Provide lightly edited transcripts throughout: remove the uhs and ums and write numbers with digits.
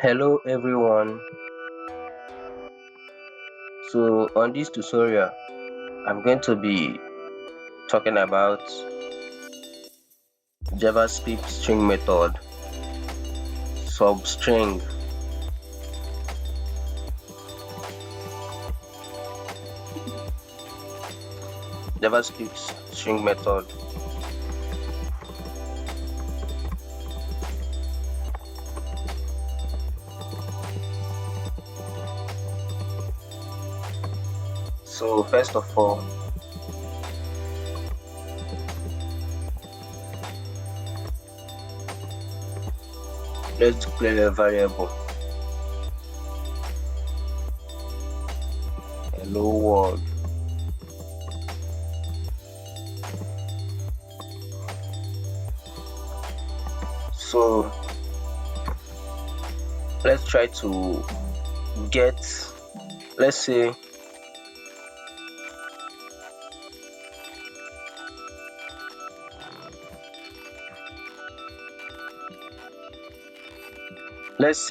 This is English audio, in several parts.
Hello everyone. So on this tutorial I'm going to be talking about JavaScript string method substring. JavaScript string method. So first of all, let's declare a variable hello world. So let's try to get, let's say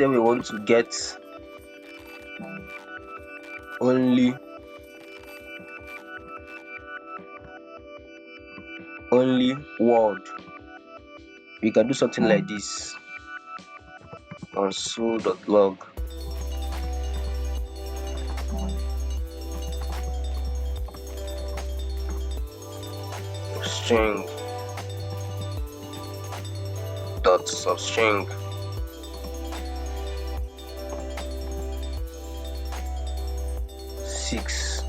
we want to get only word. We can do something like this: console.log string dot substring six.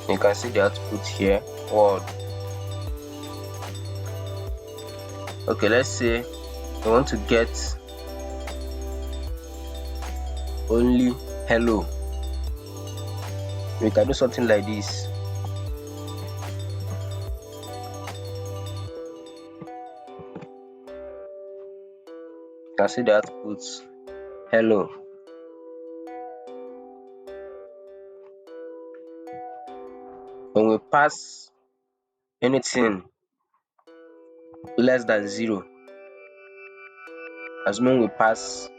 You can see the output here, word. Okay, let's say we want to get only hello. We can do something like this: you can see the output hello. When we pass anything less than 0, assuming we pass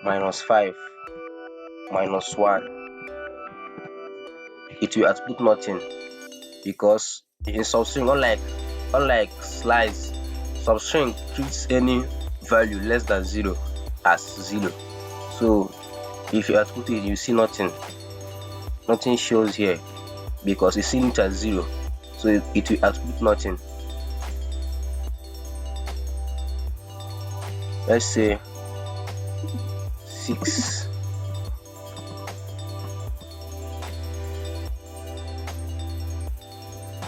-5, -1, it will output nothing, because in substring, unlike slice, substring treats any value less than 0 as 0. So if you output it, you see nothing shows here because it's seen it as 0, so it will output nothing. Let's say 6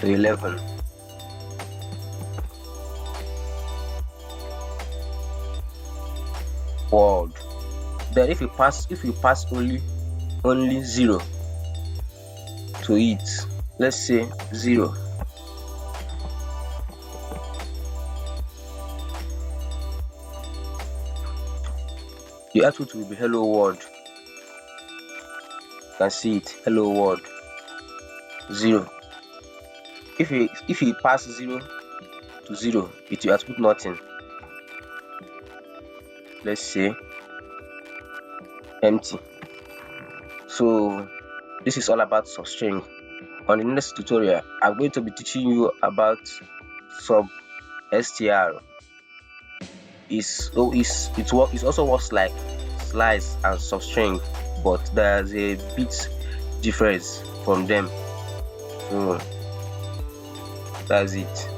to 11. Word. Then if you pass only 0 to it, let's say 0, the output will be hello world. You can see it, hello world 0. If you pass 0 to 0, it will output nothing. Let's say empty. So this is all about substring. On the next tutorial, I'm going to be teaching you about substr. It also works like slice and substring, but there's a bit difference from them. So that's it.